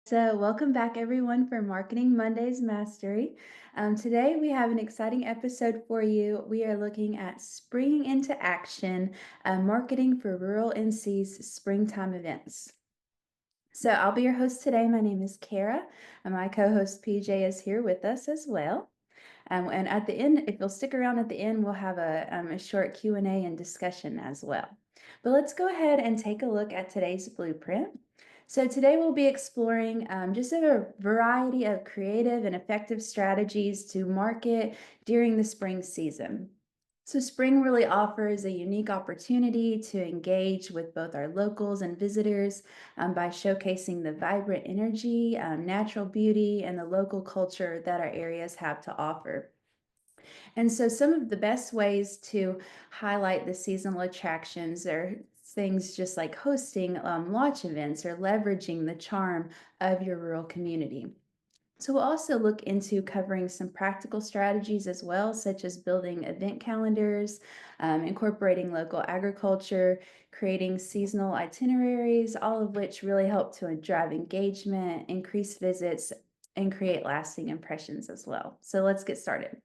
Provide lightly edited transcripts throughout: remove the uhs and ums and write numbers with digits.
So, welcome back, everyone, for Marketing Mondays Mastery. Today, we have an exciting episode for you. We are looking at springing into action, marketing for rural NC's springtime events. So, I'll be your host today. My name is Kara, and my co-host PJ is here with us as well. And at the end, if you'll stick around at the end, we'll have a short Q&A and discussion as well. But let's go ahead and take a look at today's blueprint. So today we'll be exploring just a variety of creative and effective strategies to market during the spring season. So spring really offers a unique opportunity to engage with both our locals and visitors by showcasing the vibrant energy, natural beauty, and the local culture that our areas have to offer. And so some of the best ways to highlight the seasonal attractions are things just like hosting launch events or leveraging the charm of your rural community. So we'll also look into covering some practical strategies as well, such as building event calendars, incorporating local agriculture, creating seasonal itineraries, all of which really help to drive engagement, increase visits, and create lasting impressions as well. So let's get started.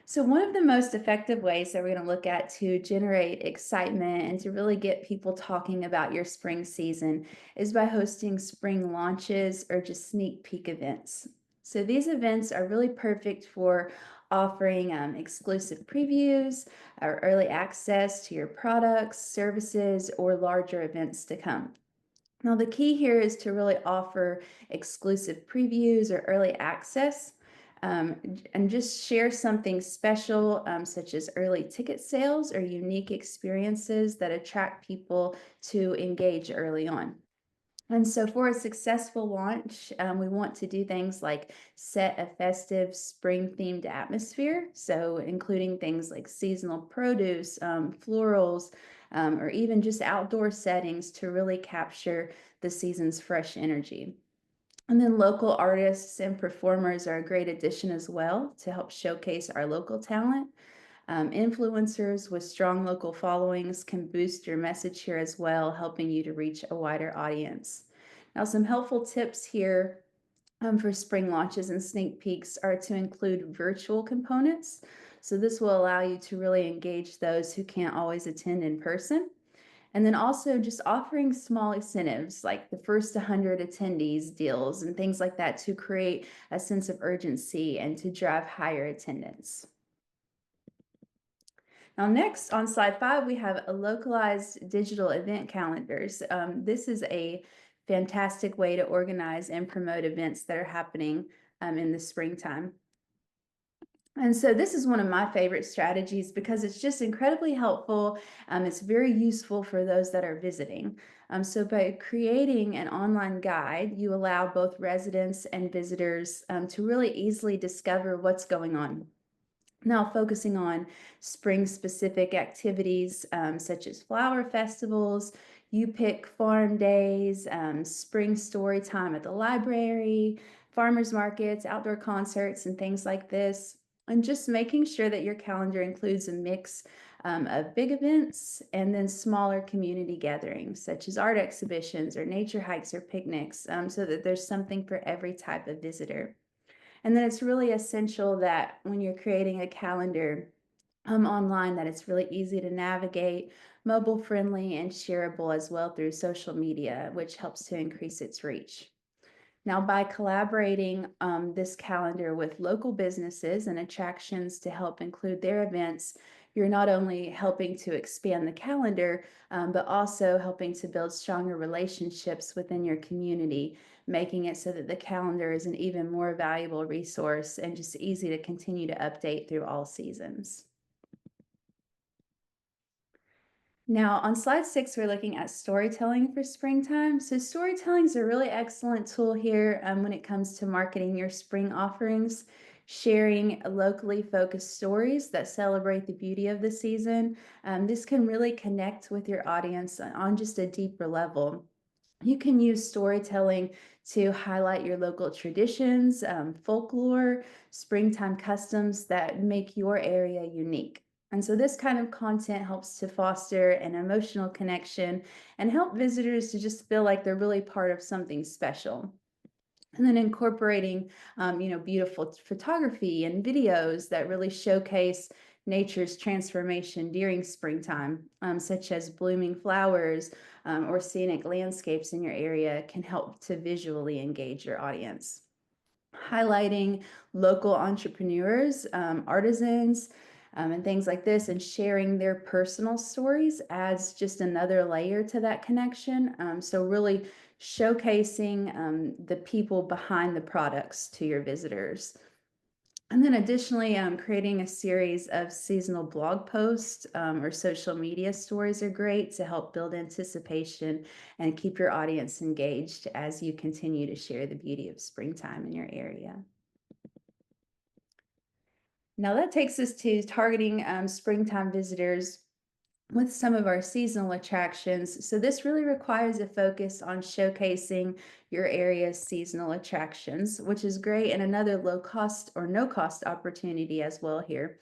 So, one of the most effective ways that we're going to look at to generate excitement and to really get people talking about your spring season is by hosting spring launches or just sneak peek events. So, these events are really perfect for offering exclusive previews or early access to your products, services, or larger events to come. Now, the key here is to really offer exclusive previews or early access and just share something special, such as early ticket sales or unique experiences that attract people to engage early on. And so, for a successful launch, we want to do things like set a festive spring themed atmosphere. So, including things like seasonal produce, florals, or even just outdoor settings to really capture the season's fresh energy. And then local artists and performers are a great addition as well to help showcase our local talent. Influencers with strong local followings can boost your message here as well, helping you to reach a wider audience. Now, some helpful tips here for spring launches and sneak peeks are to include virtual components. So, this will allow you to really engage those who can't always attend in person. And then also just offering small incentives like the first 100 attendees deals and things like that to create a sense of urgency and to drive higher attendance. Now, next on slide 5, we have a localized digital event calendars. This is a fantastic way to organize and promote events that are happening in the springtime. And so this is one of my favorite strategies because it's just incredibly helpful. It's very useful for those that are visiting. So by creating an online guide, you allow both residents and visitors to really easily discover what's going on. Now, focusing on spring specific activities such as flower festivals, you pick farm days, spring story time at the library, farmers markets, outdoor concerts, and things like this. And just making sure that your calendar includes a mix of big events and then smaller community gatherings, such as art exhibitions or nature hikes or picnics, so that there's something for every type of visitor. And then it's really essential that when you're creating a calendar online, that it's really easy to navigate, mobile friendly, and shareable as well through social media, which helps to increase its reach. Now, by collaborating this calendar with local businesses and attractions to help include their events, you're not only helping to expand the calendar, but also helping to build stronger relationships within your community, making it so that the calendar is an even more valuable resource and just easy to continue to update through all seasons. Now, on slide 6, we're looking at storytelling for springtime. So, storytelling is a really excellent tool here when it comes to marketing your spring offerings, sharing locally focused stories that celebrate the beauty of the season. This can really connect with your audience on just a deeper level. You can use storytelling to highlight your local traditions, folklore, springtime customs that make your area unique. And so this kind of content helps to foster an emotional connection and help visitors to just feel like they're really part of something special. And then incorporating, beautiful photography and videos that really showcase nature's transformation during springtime, such as blooming flowers or scenic landscapes in your area, can help to visually engage your audience. Highlighting local entrepreneurs, artisans, and things like this, and sharing their personal stories adds just another layer to that connection. So, really showcasing the people behind the products to your visitors. And then additionally, creating a series of seasonal blog posts or social media stories are great to help build anticipation and keep your audience engaged as you continue to share the beauty of springtime in your area. Now that takes us to targeting springtime visitors with some of our seasonal attractions. So this really requires a focus on showcasing your area's seasonal attractions, which is great and another low cost or no cost opportunity as well here.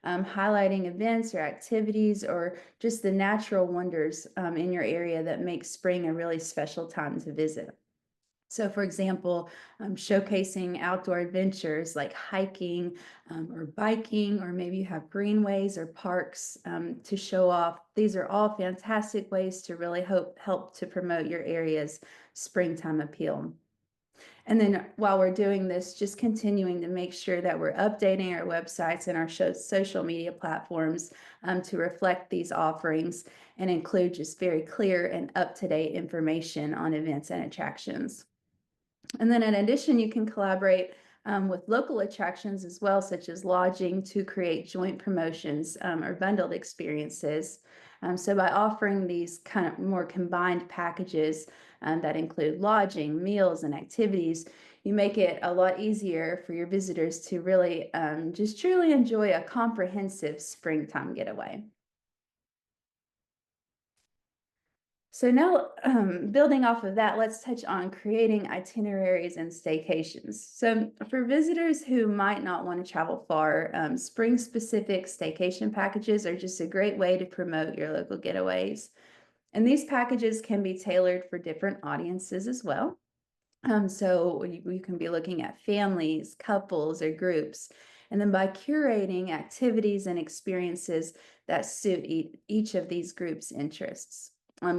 Highlighting events or activities or just the natural wonders in your area that make spring a really special time to visit. So, for example, showcasing outdoor adventures like hiking or biking, or maybe you have greenways or parks to show off. These are all fantastic ways to really help to promote your area's springtime appeal. And then while we're doing this, just continuing to make sure that we're updating our websites and our social media platforms to reflect these offerings and include just very clear and up to date information on events and attractions. And then in addition, you can collaborate with local attractions as well, such as lodging, to create joint promotions or bundled experiences. So by offering these kind of more combined packages that include lodging, meals, and activities, you make it a lot easier for your visitors to really just truly enjoy a comprehensive springtime getaway. So now, building off of that, let's touch on creating itineraries and staycations. So for visitors who might not want to travel far, spring-specific staycation packages are just a great way to promote your local getaways. And these packages can be tailored for different audiences as well. So you can be looking at families, couples, or groups. And then by curating activities and experiences that suit each of these groups' interests.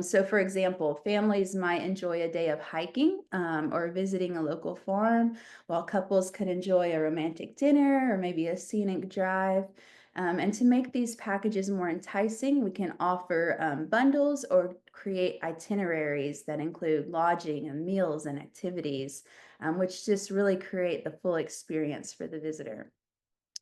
So, for example, families might enjoy a day of hiking or visiting a local farm, while couples could enjoy a romantic dinner or maybe a scenic drive. And to make these packages more enticing, we can offer bundles or create itineraries that include lodging and meals and activities, which just really create the full experience for the visitor.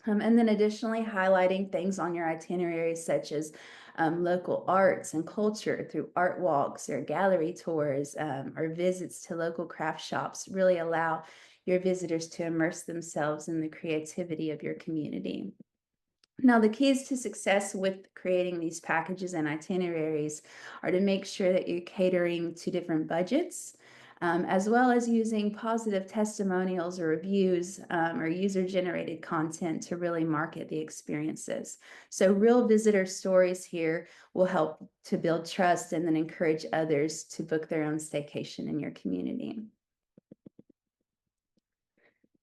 And then additionally, highlighting things on your itinerary, such as local arts and culture through art walks or gallery tours or visits to local craft shops, really allow your visitors to immerse themselves in the creativity of your community. Now, the keys to success with creating these packages and itineraries are to make sure that you're catering to different budgets, as well as using positive testimonials or reviews or user generated content to really market the experiences. So, real visitor stories here will help to build trust and then encourage others to book their own staycation in your community.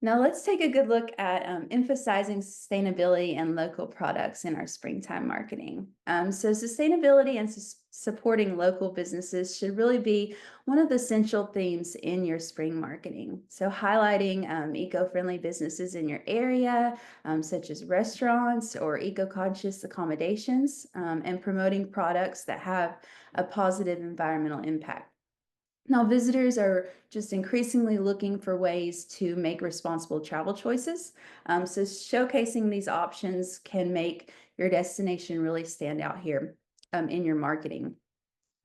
Now let's take a good look at emphasizing sustainability and local products in our springtime marketing. So sustainability and supporting local businesses should really be one of the central themes in your spring marketing. So highlighting eco-friendly businesses in your area, such as restaurants or eco-conscious accommodations, and promoting products that have a positive environmental impact. Now, visitors are just increasingly looking for ways to make responsible travel choices. So, showcasing these options can make your destination really stand out here in your marketing.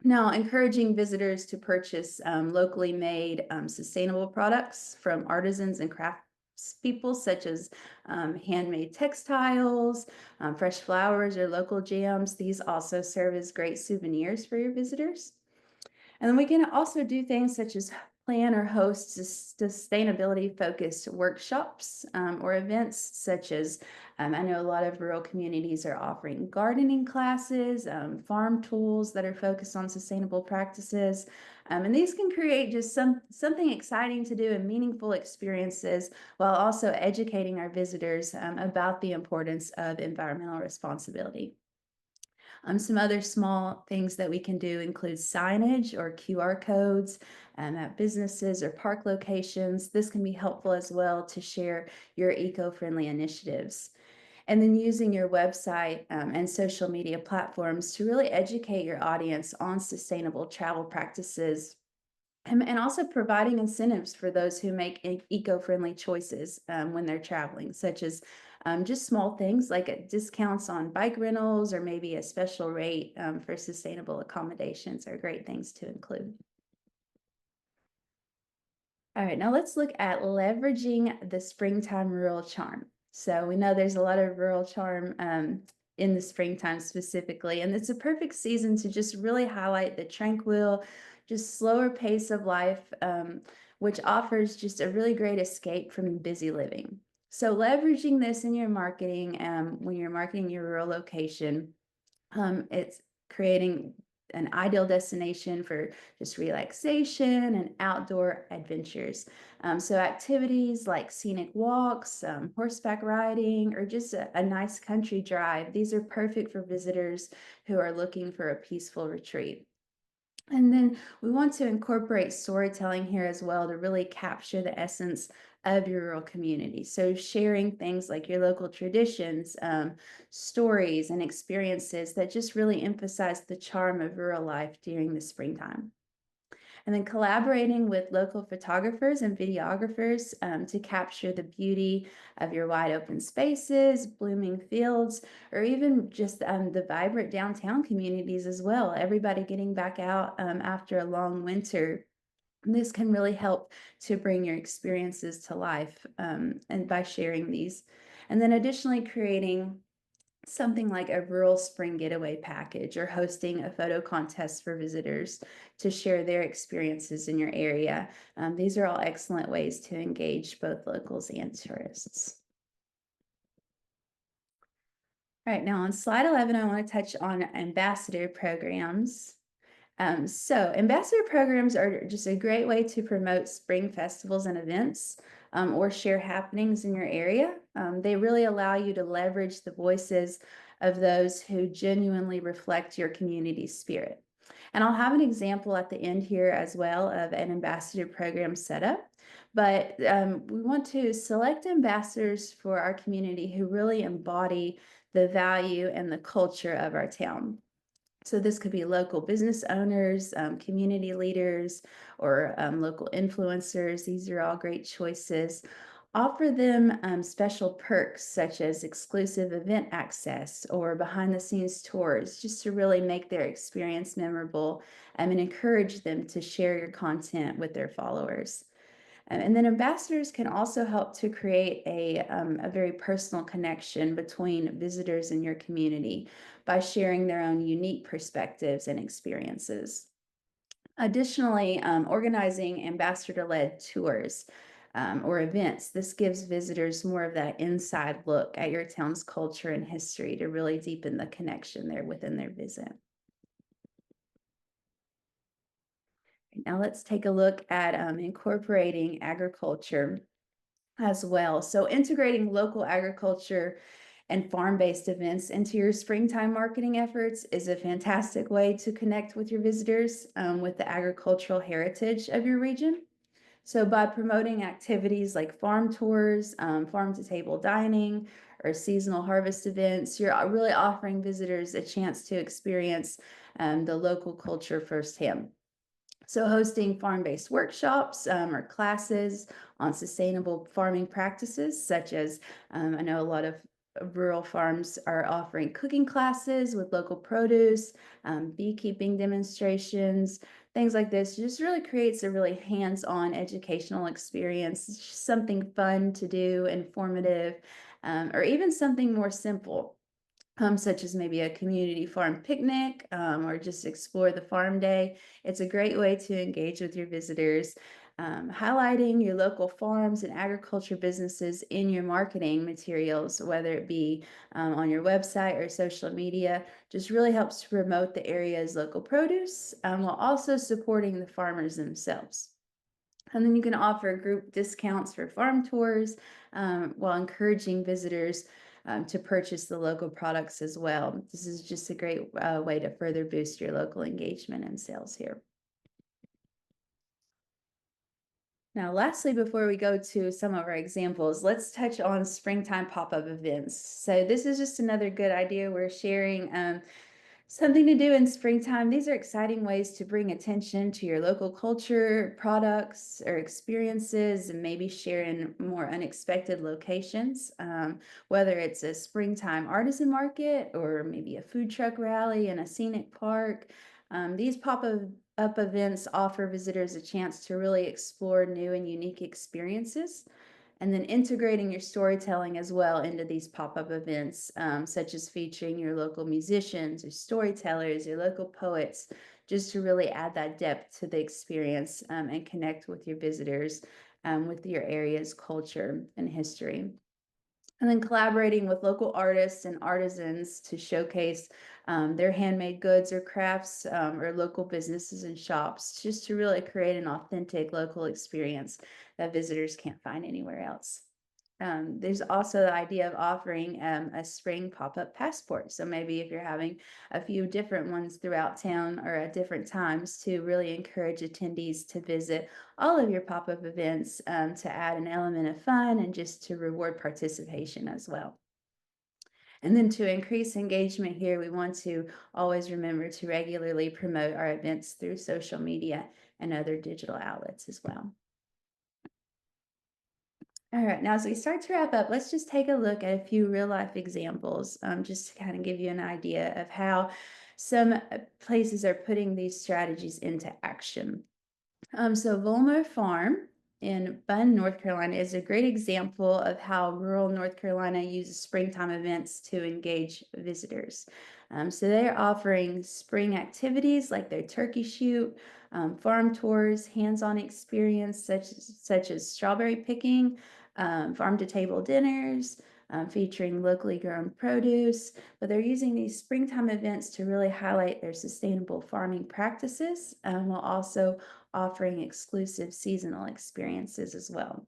Now, encouraging visitors to purchase locally made sustainable products from artisans and craftspeople, such as handmade textiles, fresh flowers, or local jams. These also serve as great souvenirs for your visitors. And then we can also do things such as plan or host sustainability focused workshops or events such as I know a lot of rural communities are offering gardening classes, farm tools that are focused on sustainable practices. And these can create just something exciting to do and meaningful experiences while also educating our visitors about the importance of environmental responsibility. Some other small things that we can do include signage or QR codes at businesses or park locations. This can be helpful as well to share your eco-friendly initiatives. And then using your website and social media platforms to really educate your audience on sustainable travel practices and also providing incentives for those who make eco-friendly choices when they're traveling, such as just small things like discounts on bike rentals or maybe a special rate for sustainable accommodations are great things to include. All right, now let's look at leveraging the springtime rural charm. So we know there's a lot of rural charm in the springtime specifically, and it's a perfect season to just really highlight the tranquil, just slower pace of life, which offers just a really great escape from busy living. So leveraging this in your marketing, when you're marketing your rural location, it's creating an ideal destination for just relaxation and outdoor adventures. So activities like scenic walks, horseback riding, or just a nice country drive, these are perfect for visitors who are looking for a peaceful retreat. And then we want to incorporate storytelling here as well to really capture the essence of your rural community. So sharing things like your local traditions, stories, and experiences that just really emphasize the charm of rural life during the springtime. And then collaborating with local photographers and videographers to capture the beauty of your wide open spaces, blooming fields, or even just the vibrant downtown communities as well. Everybody getting back out after a long winter. This can really help to bring your experiences to life and by sharing these. And then additionally, creating something like a rural spring getaway package or hosting a photo contest for visitors to share their experiences in your area. These are all excellent ways to engage both locals and tourists. All right, now on slide 11, I want to touch on ambassador programs. So ambassador programs are just a great way to promote spring festivals and events or share happenings in your area. They really allow you to leverage the voices of those who genuinely reflect your community's spirit. And I'll have an example at the end here as well of an ambassador program setup. But we want to select ambassadors for our community who really embody the value and the culture of our town. So this could be local business owners, community leaders, or local influencers. These are all great choices. Offer them special perks such as exclusive event access or behind the scenes tours, just to really make their experience memorable and encourage them to share your content with their followers. And then ambassadors can also help to create a very personal connection between visitors and your community by sharing their own unique perspectives and experiences. Additionally, organizing ambassador-led tours or events, this gives visitors more of that inside look at your town's culture and history to really deepen the connection there within their visit. Now let's take a look at incorporating agriculture as well. So integrating local agriculture and farm-based events into your springtime marketing efforts is a fantastic way to connect with your visitors with the agricultural heritage of your region. So by promoting activities like farm tours, farm to table dining, or seasonal harvest events, you're really offering visitors a chance to experience the local culture firsthand. So hosting farm-based workshops or classes on sustainable farming practices, such as I know a lot of rural farms are offering cooking classes with local produce, beekeeping demonstrations, things like this. Just really creates a really hands-on educational experience. It's just something fun to do, informative, or even something more simple such as maybe a community farm picnic or just explore the farm day. It's a great way to engage with your visitors Highlighting your local farms and agriculture businesses in your marketing materials, whether it be on your website or social media, just really helps to promote the area's local produce while also supporting the farmers themselves. And then you can offer group discounts for farm tours while encouraging visitors to purchase the local products as well. This is just a great way to further boost your local engagement and sales here. Now, lastly, before we go to some of our examples, let's touch on springtime pop-up events. So this is just another good idea we're sharing. Something to do in springtime. These are exciting ways to bring attention to your local culture, products, or experiences, and maybe share in more unexpected locations. Whether it's a springtime artisan market or maybe a food truck rally in a scenic park. These pop up events offer visitors a chance to really explore new and unique experiences, and then integrating your storytelling as well into these pop-up events, such as featuring your local musicians or storytellers, your local poets, just to really add that depth to the experience and connect with your visitors with your area's culture and history. And then collaborating with local artists and artisans to showcase their handmade goods or crafts or local businesses and shops, just to really create an authentic local experience that visitors can't find anywhere else. There's also the idea of offering a spring pop-up passport. So maybe if you're having a few different ones throughout town or at different times, to really encourage attendees to visit all of your pop-up events to add an element of fun and just to reward participation as well. And then to increase engagement here, we want to always remember to regularly promote our events through social media and other digital outlets as well. All right, now as we start to wrap up, let's just take a look at a few real life examples, just to kind of give you an idea of how some places are putting these strategies into action. So Volmer Farm in Bunn, North Carolina is a great example of how rural North Carolina uses springtime events to engage visitors. So they're offering spring activities like their turkey shoot, farm tours, hands-on experience such as strawberry picking, farm to table dinners, featuring locally grown produce. But they're using these springtime events to really highlight their sustainable farming practices, while also offering exclusive seasonal experiences as well.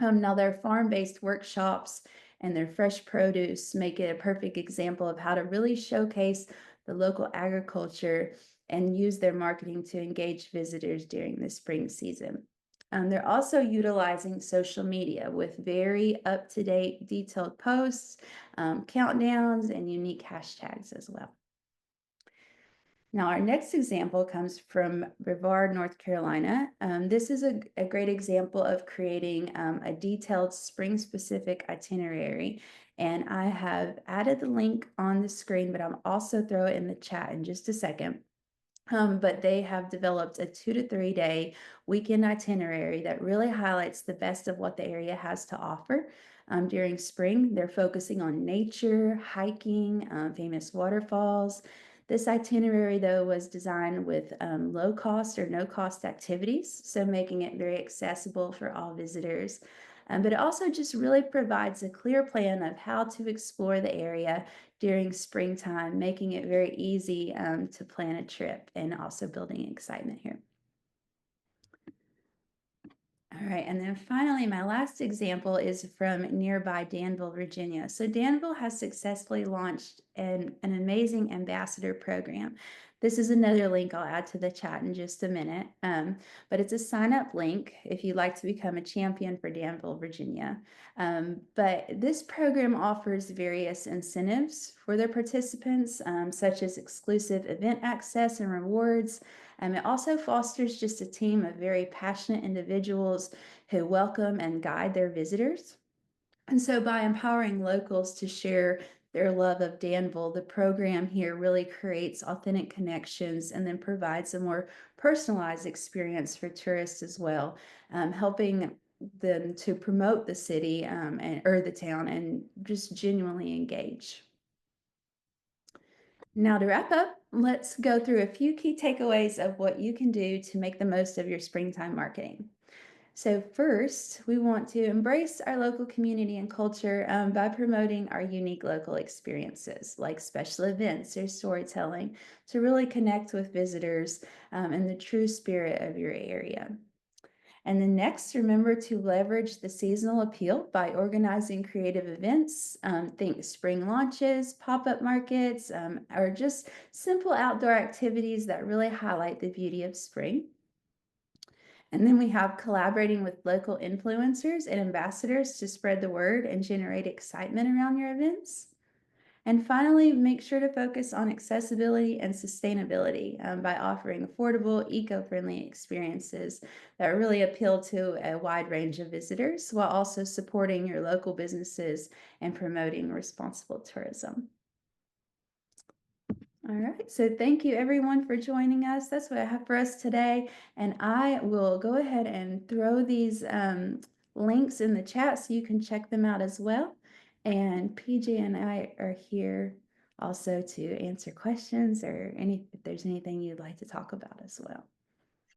Now, their farm based workshops and their fresh produce make it a perfect example of how to really showcase the local agriculture and use their marketing to engage visitors during the spring season. They're also utilizing social media with very up to date, detailed posts, countdowns, and unique hashtags as well. Now, our next example comes from Brevard, North Carolina. This is a great example of creating a detailed spring specific itinerary. And I have added the link on the screen, but I'll also throw it in the chat in just a second. But they have developed a 2 to 3 day weekend itinerary that really highlights the best of what the area has to offer. During spring, they're focusing on nature, hiking, famous waterfalls. This itinerary, though, was designed with low cost or no cost activities, so making it very accessible for all visitors. But it also just really provides a clear plan of how to explore the area during springtime, making it very easy to plan a trip and also building excitement here. All right, and then finally, my last example is from nearby Danville, Virginia. So Danville has successfully launched an amazing ambassador program. This is another link I'll add to the chat in just a minute, but it's a sign-up link if you'd like to become a champion for Danville, Virginia. But this program offers various incentives for their participants, such as exclusive event access and rewards. It also fosters just a team of very passionate individuals who welcome and guide their visitors. And so, by empowering locals to share their love of Danville, the program here really creates authentic connections and then provides a more personalized experience for tourists as well, helping them to promote the city and or the town and just genuinely engage. Now, to wrap up, let's go through a few key takeaways of what you can do to make the most of your springtime marketing. So, first, we want to embrace our local community and culture by promoting our unique local experiences like special events or storytelling to really connect with visitors in the true spirit of your area. And then next, remember to leverage the seasonal appeal by organizing creative events. Think spring launches, pop up markets, or just simple outdoor activities that really highlight the beauty of spring. And then we have collaborating with local influencers and ambassadors to spread the word and generate excitement around your events. And finally, make sure to focus on accessibility and sustainability by offering affordable, eco friendly experiences that really appeal to a wide range of visitors while also supporting your local businesses and promoting responsible tourism. All right, so thank you everyone for joining us. That's what I have for us today. And I will go ahead and throw these links in the chat so you can check them out as well. And PJ and I are here also to answer questions or if there's anything you'd like to talk about as well.